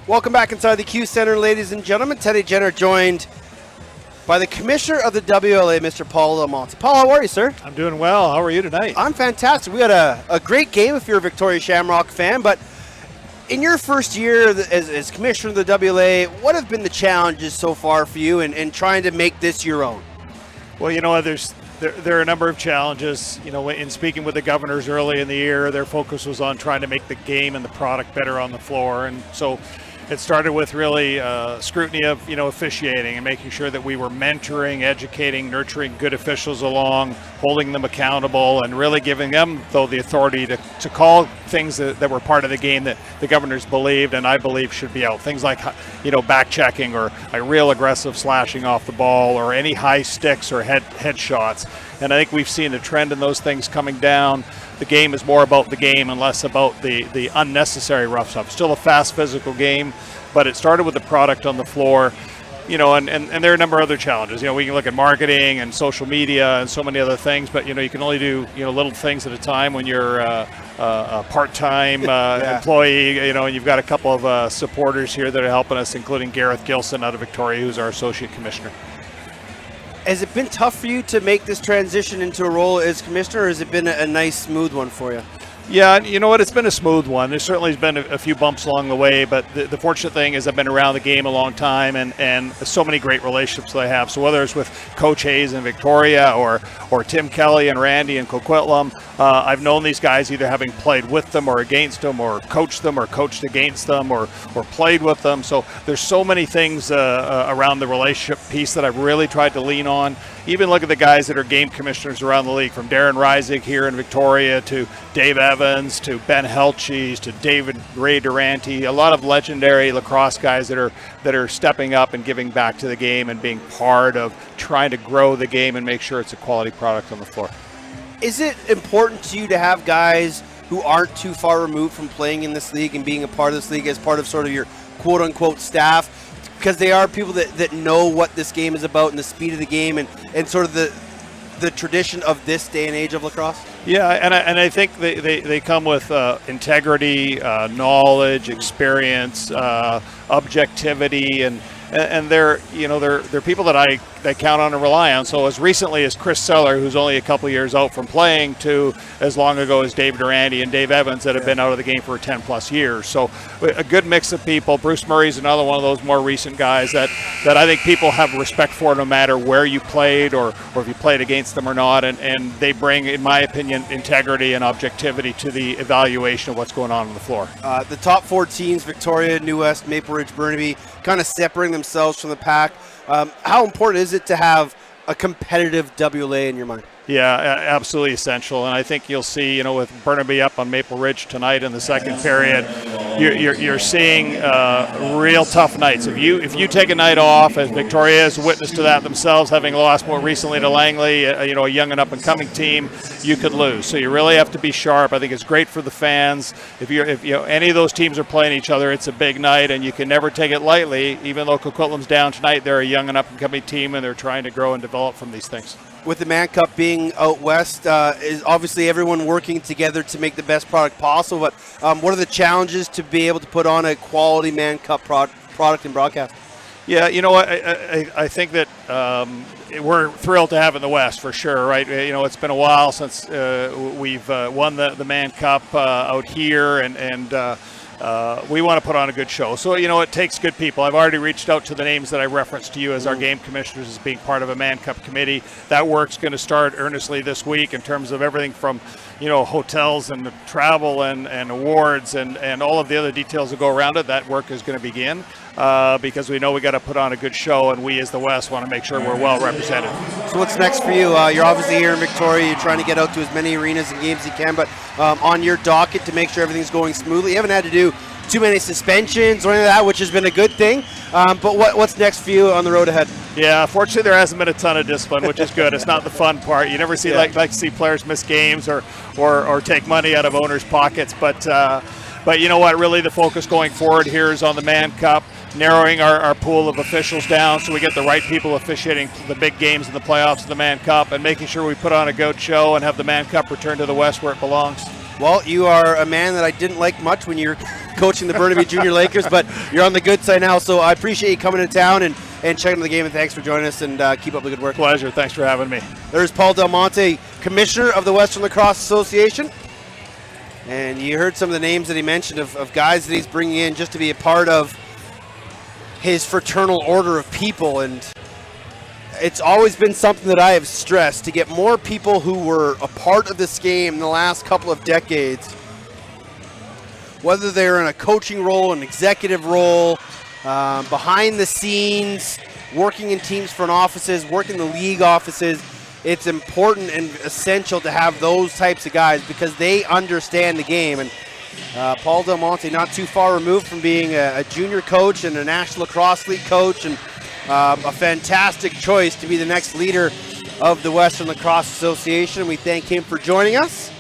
Welcome back inside the Q Center, ladies and gentlemen. Teddy Jenner joined by the Commissioner of the WLA, Mr. Paul Dal Monte. Paul, how are you, sir? I'm doing well. How are you tonight? I'm fantastic. We had a great game if you're a Victoria Shamrock fan, but in your first year as Commissioner of the WLA, what have been the challenges so far for you in trying to make this your own? Well, you know, there are a number of challenges. You know, in speaking with the governors early in the year, their focus was on trying to make the game and the product better on the floor. And so it started with really scrutiny of, officiating and making sure that we were mentoring, educating, nurturing good officials along, holding them accountable, and really giving them, though, the authority to call things that were part of the game that the governors believed and I believe should be out. Things like, back checking or a real aggressive slashing off the ball or any high sticks or head shots. And I think we've seen a trend in those things coming down. The game is more about the game and less about the unnecessary rough stuff. Still a fast physical game, but it started with the product on the floor. And there are a number of other challenges. We can look at marketing and social media and so many other things, but you can only do little things at a time when you're a part-time employee. And you've got a couple of supporters here that are helping us, including Gareth Gilson out of Victoria, who's our associate commissioner. Has it been tough for you to make this transition into a role as commissioner, or has it been a nice, smooth one for you? Yeah, you know what? It's been a smooth one. There certainly has been a few bumps along the way, but the fortunate thing is I've been around the game a long time and so many great relationships that I have. So whether it's with Coach Hayes in Victoria or Tim Kelly and Randy in Coquitlam, I've known these guys either having played with them or against them or coached against them or played with them. So there's so many things around the relationship piece that I've really tried to lean on. Even look at the guys that are game commissioners around the league, from Darren Reisig here in Victoria to Dave Evans to Ben Helches to David Ray Durante, a lot of legendary lacrosse guys that are stepping up and giving back to the game and being part of trying to grow the game and make sure it's a quality product on the floor. Is it important to you to have guys who aren't too far removed from playing in this league and being a part of this league as part of sort of your quote-unquote staff? Because they are people that know what this game is about and the speed of the game and sort of the tradition of this day and age of lacrosse? Yeah, and I think they come with integrity, knowledge, experience, objectivity, and they're people that I count on and rely on. So as recently as Chris Seller, who's only a couple years out from playing, to as long ago as Dave Durante and Dave Evans that have been out of the game for 10 plus years. So a good mix of people. Bruce Murray's another one of those more recent guys that I think people have respect for no matter where you played or if you played against them or not. And they bring, in my opinion, integrity and objectivity to the evaluation of what's going on the floor. The top four teams, Victoria, New West, Maple Ridge, Burnaby, kind of separating themselves from the pack. How important is it to have a competitive WLA in your mind? Yeah, absolutely essential. And I think you'll see, with Burnaby up on Maple Ridge tonight in the second period, you're seeing real tough nights. If you take a night off, as Victoria is a witness to that themselves, having lost more recently to Langley, a young and up-and-coming team, you could lose. So you really have to be sharp. I think it's great for the fans. If any of those teams are playing each other, it's a big night, and you can never take it lightly. Even though Coquitlam's down tonight, they're a young and up-and-coming team, and they're trying to grow and develop from these things. With the Mann Cup being out west, is obviously everyone working together to make the best product possible. But what are the challenges to be able to put on a quality Mann Cup product and broadcast? Yeah, I think that we're thrilled to have it in the West for sure, right? It's been a while since we've won the Mann Cup out here, and we want to put on a good show. So, it takes good people. I've already reached out to the names that I referenced to you as our game commissioners as being part of a Mann Cup committee. That work's going to start earnestly this week in terms of everything from, hotels and travel and awards and all of the other details that go around it. That work is going to begin because we know we got to put on a good show, and we as the West want to make sure we're well represented. So what's next for you? You're obviously here in Victoria. You're trying to get out to as many arenas and games as you can, but on your docket to make sure everything's going smoothly. You haven't had to do too many suspensions or anything like that, which has been a good thing. But what's next for you on the road ahead? Yeah, fortunately there hasn't been a ton of discipline, which is good. It's not the fun part. You never see like to see players miss games or take money out of owners' pockets. But you know what? Really, the focus going forward here is on the Mann Cup, narrowing our pool of officials down so we get the right people officiating the big games in the playoffs of the Mann Cup, and making sure we put on a good show and have the Mann Cup return to the West where it belongs. Well, you are a man that I didn't like much when you were coaching the Burnaby Junior Lakers, but you're on the good side now, so I appreciate you coming to town and checking out the game, and thanks for joining us, and keep up the good work. Pleasure. Thanks for having me. There's Paul Dal Monte, Commissioner of the Western Lacrosse Association. And you heard some of the names that he mentioned of guys that he's bringing in just to be a part of his fraternal order of people. And it's always been something that I have stressed, to get more people who were a part of this game in the last couple of decades, whether they're in a coaching role, an executive role, behind the scenes, working in teams front offices, working the league offices. It's important and essential to have those types of guys because they understand the game. And Paul Dal Monte, not too far removed from being a junior coach and a National Lacrosse League coach, and a fantastic choice to be the next leader of the Western Lacrosse Association. We thank him for joining us.